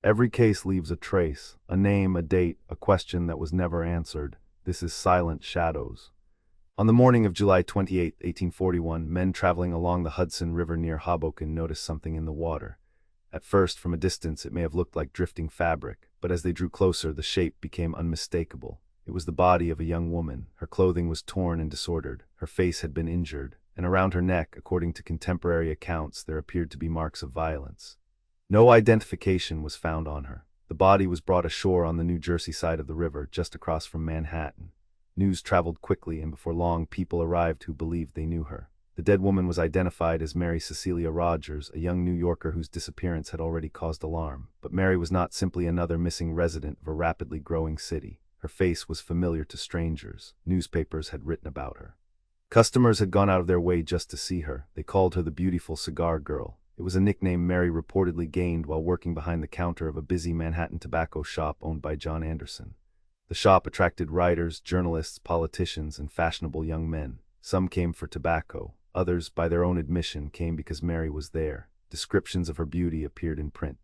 Every case leaves a trace, a name, a date, a question that was never answered. This is Silent Shadows. On the morning of July 28, 1841, men traveling along the Hudson River near Hoboken noticed something in the water. At first, from a distance, it may have looked like drifting fabric, but as they drew closer, the shape became unmistakable. It was the body of a young woman. Her clothing was torn and disordered. Her face had been injured, and around her neck, according to contemporary accounts, there appeared to be marks of violence. No identification was found on her. The body was brought ashore on the New Jersey side of the river, just across from Manhattan. News traveled quickly, and before long, people arrived who believed they knew her. The dead woman was identified as Mary Cecilia Rogers, a young New Yorker whose disappearance had already caused alarm. But Mary was not simply another missing resident of a rapidly growing city. Her face was familiar to strangers. Newspapers had written about her. Customers had gone out of their way just to see her. They called her the Beautiful Cigar Girl. It was a nickname Mary reportedly gained while working behind the counter of a busy Manhattan tobacco shop owned by John Anderson. The shop attracted writers, journalists, politicians, and fashionable young men. Some came for tobacco. Others, by their own admission, came because Mary was there. Descriptions of her beauty appeared in print.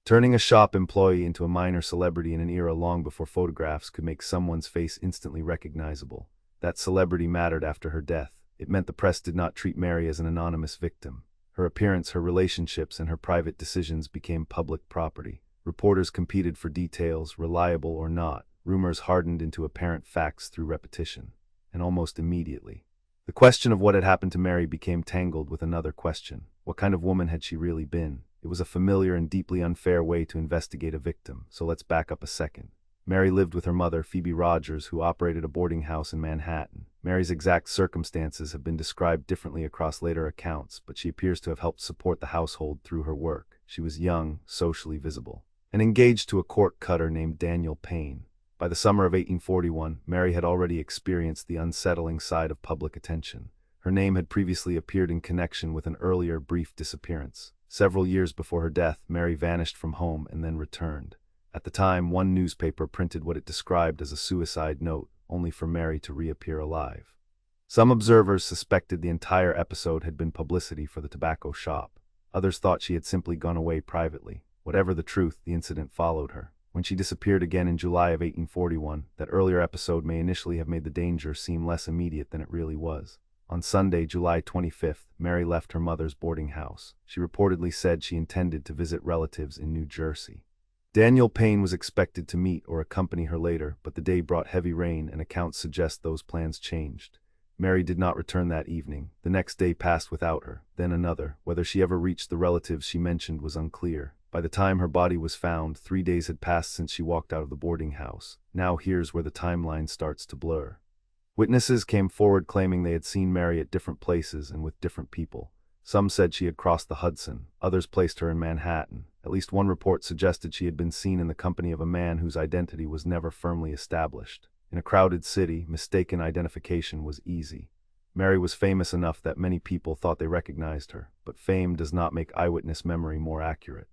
Turning a shop employee into a minor celebrity in an era long before photographs could make someone's face instantly recognizable. That celebrity mattered after her death. It meant the press did not treat Mary as an anonymous victim. Her appearance, her relationships, and her private decisions became public property. Reporters competed for details, reliable or not. Rumors hardened into apparent facts through repetition. And almost immediately, the question of what had happened to Mary became tangled with another question. What kind of woman had she really been? It was a familiar and deeply unfair way to investigate a victim, so let's back up a second. Mary lived with her mother, Phoebe Rogers, who operated a boarding house in Manhattan. Mary's exact circumstances have been described differently across later accounts, but she appears to have helped support the household through her work. She was young, socially visible, and engaged to a cork cutter named Daniel Payne. By the summer of 1841, Mary had already experienced the unsettling side of public attention. Her name had previously appeared in connection with an earlier brief disappearance. Several years before her death, Mary vanished from home and then returned. At the time, one newspaper printed what it described as a suicide note, only for Mary to reappear alive. Some observers suspected the entire episode had been publicity for the tobacco shop. Others thought she had simply gone away privately. Whatever the truth, the incident followed her. When she disappeared again in July of 1841, that earlier episode may initially have made the danger seem less immediate than it really was. On Sunday, July 25th, Mary left her mother's boarding house. She reportedly said she intended to visit relatives in New Jersey. Daniel Payne was expected to meet or accompany her later, but the day brought heavy rain and accounts suggest those plans changed. Mary did not return that evening. The next day passed without her, then another. Whether she ever reached the relatives she mentioned was unclear. By the time her body was found, 3 days had passed since she walked out of the boarding house. Now here's where the timeline starts to blur. Witnesses came forward claiming they had seen Mary at different places and with different people. Some said she had crossed the Hudson. Others placed her in Manhattan. At least one report suggested she had been seen in the company of a man whose identity was never firmly established. In a crowded city, mistaken identification was easy. Mary was famous enough that many people thought they recognized her, but fame does not make eyewitness memory more accurate.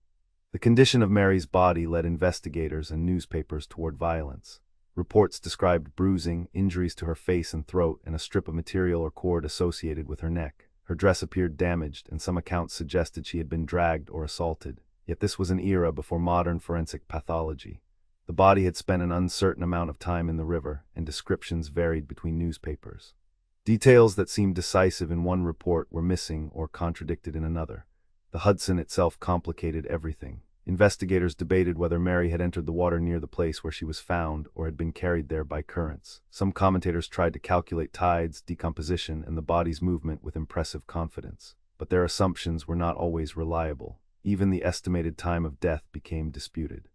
The condition of Mary's body led investigators and newspapers toward violence. Reports described bruising, injuries to her face and throat, and a strip of material or cord associated with her neck. Her dress appeared damaged, and some accounts suggested she had been dragged or assaulted. Yet this was an era before modern forensic pathology. The body had spent an uncertain amount of time in the river, and descriptions varied between newspapers. Details that seemed decisive in one report were missing or contradicted in another. The Hudson itself complicated everything. Investigators debated whether Mary had entered the water near the place where she was found or had been carried there by currents. Some commentators tried to calculate tides, decomposition, and the body's movement with impressive confidence. But their assumptions were not always reliable. Even the estimated time of death became disputed.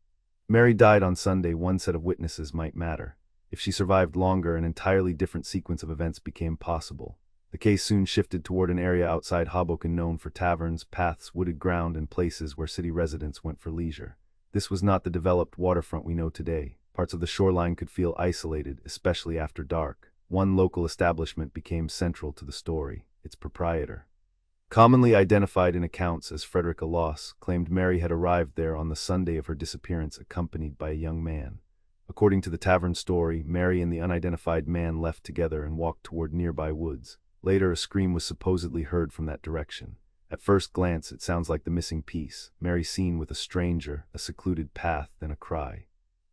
Mary died on Sunday. One set of witnesses might matter. If she survived longer, an entirely different sequence of events became possible. The case soon shifted toward an area outside Hoboken known for taverns, paths, wooded ground, and places where city residents went for leisure. This was not the developed waterfront we know today. Parts of the shoreline could feel isolated, especially after dark. One local establishment became central to the story: its proprietor. Commonly identified in accounts as Frederica Loss, claimed Mary had arrived there on the Sunday of her disappearance accompanied by a young man. According to the tavern story, Mary and the unidentified man left together and walked toward nearby woods. Later, a scream was supposedly heard from that direction. At first glance, it sounds like the missing piece, Mary seen with a stranger, a secluded path, then a cry.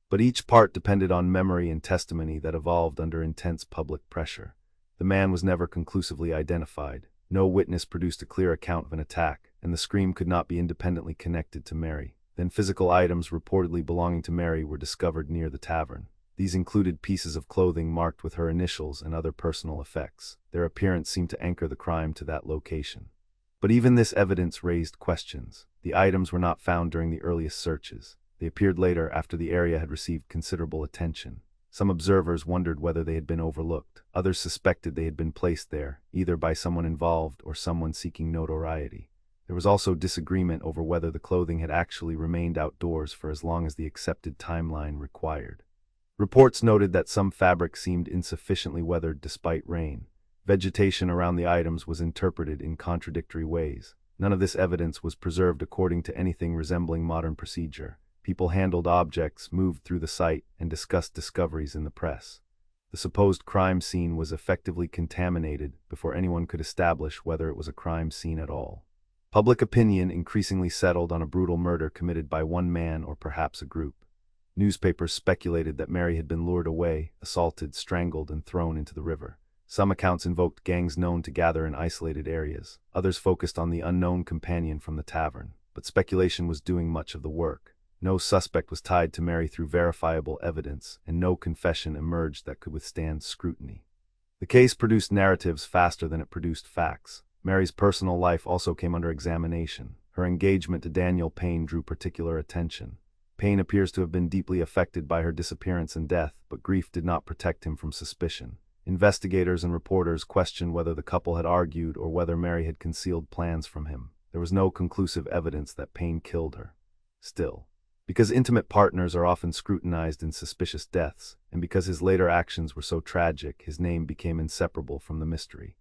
But each part depended on memory and testimony that evolved under intense public pressure. The man was never conclusively identified. No witness produced a clear account of an attack, and the scream could not be independently connected to Mary. Then physical items reportedly belonging to Mary were discovered near the tavern. These included pieces of clothing marked with her initials and other personal effects. Their appearance seemed to anchor the crime to that location. But even this evidence raised questions. The items were not found during the earliest searches. They appeared later after the area had received considerable attention. Some observers wondered whether they had been overlooked. Others suspected they had been placed there, either by someone involved or someone seeking notoriety. There was also disagreement over whether the clothing had actually remained outdoors for as long as the accepted timeline required. Reports noted that some fabric seemed insufficiently weathered despite rain. Vegetation around the items was interpreted in contradictory ways. None of this evidence was preserved according to anything resembling modern procedure. People handled objects, moved through the site, and discussed discoveries in the press. The supposed crime scene was effectively contaminated before anyone could establish whether it was a crime scene at all. Public opinion increasingly settled on a brutal murder committed by one man or perhaps a group. Newspapers speculated that Mary had been lured away, assaulted, strangled, and thrown into the river. Some accounts invoked gangs known to gather in isolated areas. Others focused on the unknown companion from the tavern. But speculation was doing much of the work. No suspect was tied to Mary through verifiable evidence, and no confession emerged that could withstand scrutiny. The case produced narratives faster than it produced facts. Mary's personal life also came under examination. Her engagement to Daniel Payne drew particular attention. Payne appears to have been deeply affected by her disappearance and death, but grief did not protect him from suspicion. Investigators and reporters questioned whether the couple had argued or whether Mary had concealed plans from him. There was no conclusive evidence that Payne killed her. Still, because intimate partners are often scrutinized in suspicious deaths, and because his later actions were so tragic, his name became inseparable from the mystery.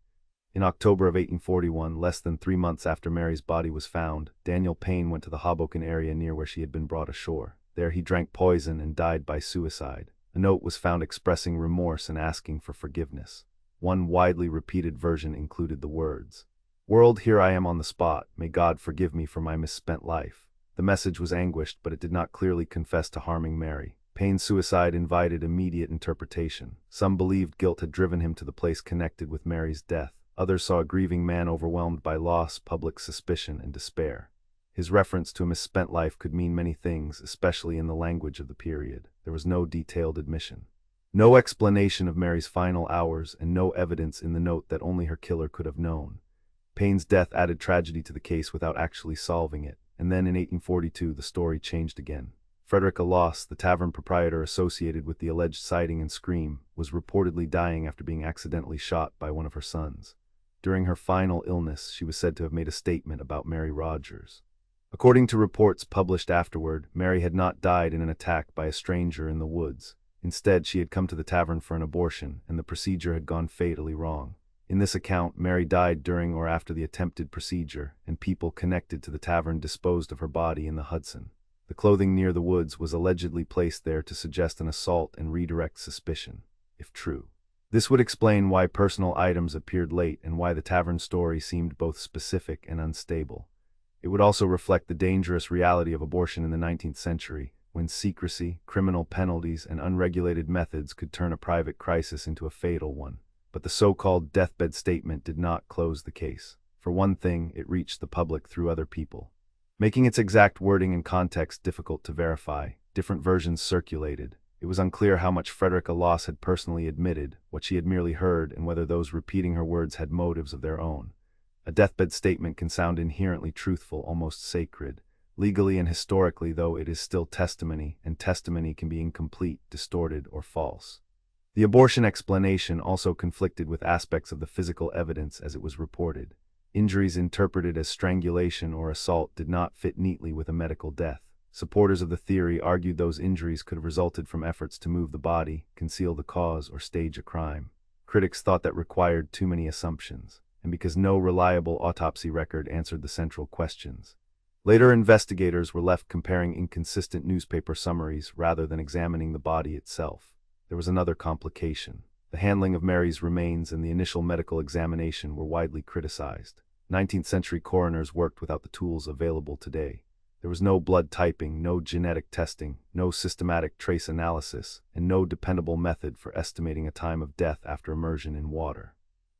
In October of 1841, less than 3 months after Mary's body was found, Daniel Payne went to the Hoboken area near where she had been brought ashore. There he drank poison and died by suicide. A note was found expressing remorse and asking for forgiveness. One widely repeated version included the words, "World, here I am on the spot. May God forgive me for my misspent life." The message was anguished, but it did not clearly confess to harming Mary. Payne's suicide invited immediate interpretation. Some believed guilt had driven him to the place connected with Mary's death. Others saw a grieving man overwhelmed by loss, public suspicion, and despair. His reference to a misspent life could mean many things, especially in the language of the period. There was no detailed admission. No explanation of Mary's final hours, and no evidence in the note that only her killer could have known. Payne's death added tragedy to the case without actually solving it. And then in 1842, the story changed again. Frederick Loss, the tavern proprietor associated with the alleged sighting and scream, was reportedly dying after being accidentally shot by one of her sons. During her final illness, she was said to have made a statement about Mary Rogers. According to reports published afterward, Mary had not died in an attack by a stranger in the woods. Instead, she had come to the tavern for an abortion, and the procedure had gone fatally wrong. In this account, Mary died during or after the attempted procedure, and people connected to the tavern disposed of her body in the Hudson. The clothing near the woods was allegedly placed there to suggest an assault and redirect suspicion, if true. This would explain why personal items appeared late and why the tavern story seemed both specific and unstable. It would also reflect the dangerous reality of abortion in the 19th century, when secrecy, criminal penalties, and unregulated methods could turn a private crisis into a fatal one. But the so-called deathbed statement did not close the case. For one thing, it reached the public through other people, making its exact wording and context difficult to verify. Different versions circulated. It was unclear how much Frederica Loss had personally admitted, what she had merely heard, and whether those repeating her words had motives of their own. A deathbed statement can sound inherently truthful, almost sacred. Legally and historically, though, it is still testimony, and testimony can be incomplete, distorted, or false. The abortion explanation also conflicted with aspects of the physical evidence as it was reported. Injuries interpreted as strangulation or assault did not fit neatly with a medical death. Supporters of the theory argued those injuries could have resulted from efforts to move the body, conceal the cause, or stage a crime. Critics thought that required too many assumptions, and because no reliable autopsy record answered the central questions. Later investigators were left comparing inconsistent newspaper summaries rather than examining the body itself. There was another complication. The handling of Mary's remains and the initial medical examination were widely criticized. 19th-century coroners worked without the tools available today. There was no blood typing, no genetic testing, no systematic trace analysis, and no dependable method for estimating a time of death after immersion in water.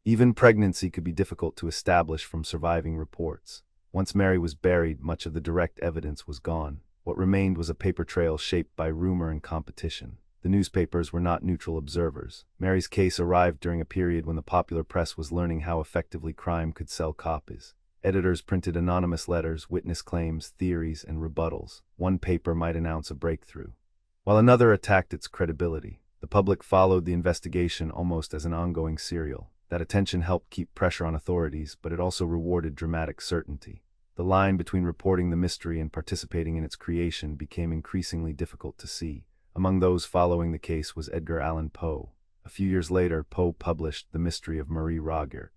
Even pregnancy could be difficult to establish from surviving reports. Once Mary was buried, much of the direct evidence was gone. What remained was a paper trail shaped by rumor and competition. The newspapers were not neutral observers. Mary's case arrived during a period when the popular press was learning how effectively crime could sell copies. Editors printed anonymous letters, witness claims, theories, and rebuttals. One paper might announce a breakthrough, while another attacked its credibility. The public followed the investigation almost as an ongoing serial. That attention helped keep pressure on authorities, but it also rewarded dramatic certainty. The line between reporting the mystery and participating in its creation became increasingly difficult to see. Among those following the case was Edgar Allan Poe. A few years later, Poe published The Mystery of Marie Rogers,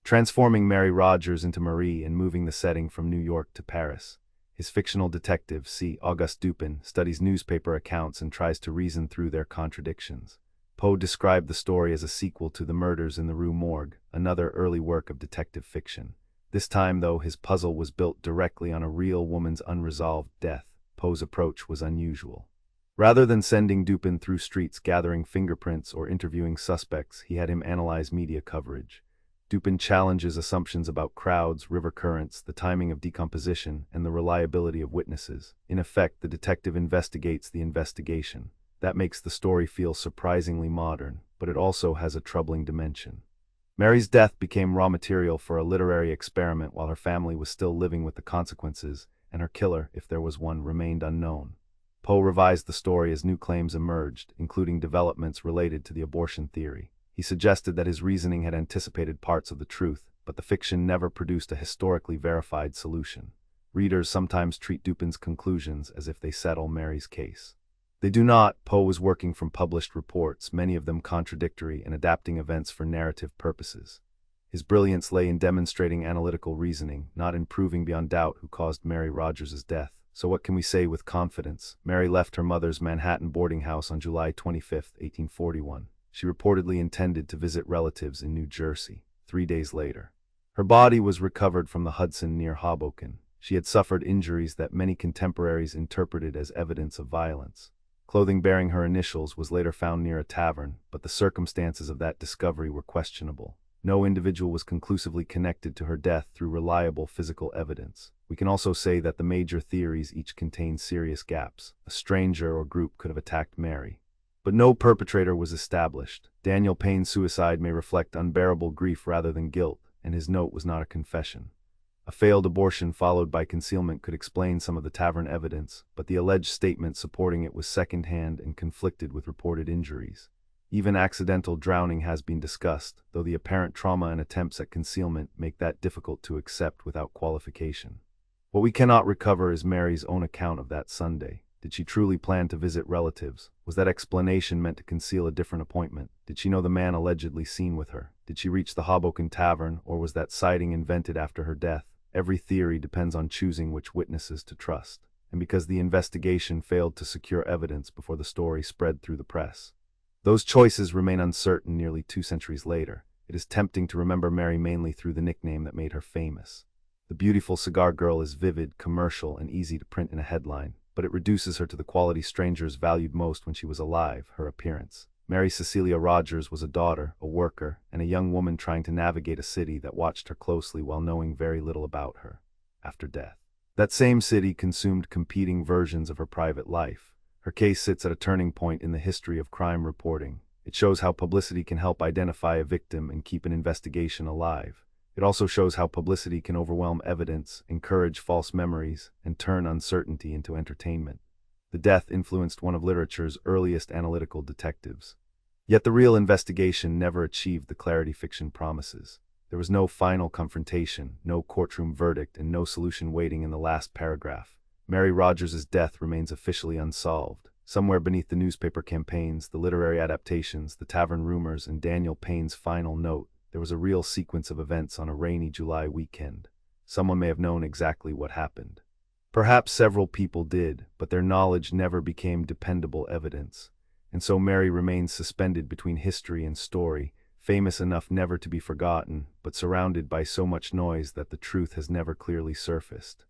transforming Mary Rogers into Marie and moving the setting from New York to Paris. His fictional detective, C. Auguste Dupin, studies newspaper accounts and tries to reason through their contradictions. Poe described the story as a sequel to The Murders in the Rue Morgue, another early work of detective fiction. This time, though, his puzzle was built directly on a real woman's unresolved death. Poe's approach was unusual. Rather than sending Dupin through streets gathering fingerprints or interviewing suspects, he had him analyze media coverage. Dupin challenges assumptions about crowds, river currents, the timing of decomposition, and the reliability of witnesses. In effect, the detective investigates the investigation. That makes the story feel surprisingly modern, but it also has a troubling dimension. Mary's death became raw material for a literary experiment while her family was still living with the consequences, and her killer, if there was one, remained unknown. Poe revised the story as new claims emerged, including developments related to the abortion theory. He suggested that his reasoning had anticipated parts of the truth, but the fiction never produced a historically verified solution. Readers sometimes treat Dupin's conclusions as if they settle Mary's case. They do not. Poe was working from published reports, many of them contradictory, and adapting events for narrative purposes. His brilliance lay in demonstrating analytical reasoning, not in proving beyond doubt who caused Mary Rogers' death. So what can we say with confidence? Mary left her mother's Manhattan boarding house on July 25, 1841. She reportedly intended to visit relatives in New Jersey. 3 days later, her body was recovered from the Hudson near Hoboken. She had suffered injuries that many contemporaries interpreted as evidence of violence. Clothing bearing her initials was later found near a tavern, but the circumstances of that discovery were questionable. No individual was conclusively connected to her death through reliable physical evidence. We can also say that the major theories each contain serious gaps. A stranger or group could have attacked Mary, but no perpetrator was established. Daniel Payne's suicide may reflect unbearable grief rather than guilt, and his note was not a confession. A failed abortion followed by concealment could explain some of the tavern evidence, but the alleged statement supporting it was second-hand and conflicted with reported injuries. Even accidental drowning has been discussed, though the apparent trauma and attempts at concealment make that difficult to accept without qualification. What we cannot recover is Mary's own account of that Sunday. Did she truly plan to visit relatives? Was that explanation meant to conceal a different appointment? Did she know the man allegedly seen with her? Did she reach the Hoboken tavern, or was that sighting invented after her death? Every theory depends on choosing which witnesses to trust, and because the investigation failed to secure evidence before the story spread through the press. Those choices remain uncertain nearly 2 centuries later. It is tempting to remember Mary mainly through the nickname that made her famous. The Beautiful Cigar Girl is vivid, commercial, and easy to print in a headline, but it reduces her to the quality strangers valued most when she was alive, her appearance. Mary Cecilia Rogers was a daughter, a worker, and a young woman trying to navigate a city that watched her closely while knowing very little about her. After death, that same city consumed competing versions of her private life. Her case sits at a turning point in the history of crime reporting. It shows how publicity can help identify a victim and keep an investigation alive. It also shows how publicity can overwhelm evidence, encourage false memories, and turn uncertainty into entertainment. The death influenced one of literature's earliest analytical detectives. Yet the real investigation never achieved the clarity fiction promises. There was no final confrontation, no courtroom verdict, and no solution waiting in the last paragraph. Mary Rogers' death remains officially unsolved. Somewhere beneath the newspaper campaigns, the literary adaptations, the tavern rumors, and Daniel Payne's final note, there was a real sequence of events on a rainy July weekend. Someone may have known exactly what happened. Perhaps several people did, but their knowledge never became dependable evidence. And so Mary remains suspended between history and story, famous enough never to be forgotten, but surrounded by so much noise that the truth has never clearly surfaced.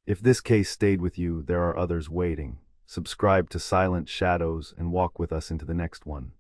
If this case stayed with you, there are others waiting. Subscribe to Silent Shadows and walk with us into the next one.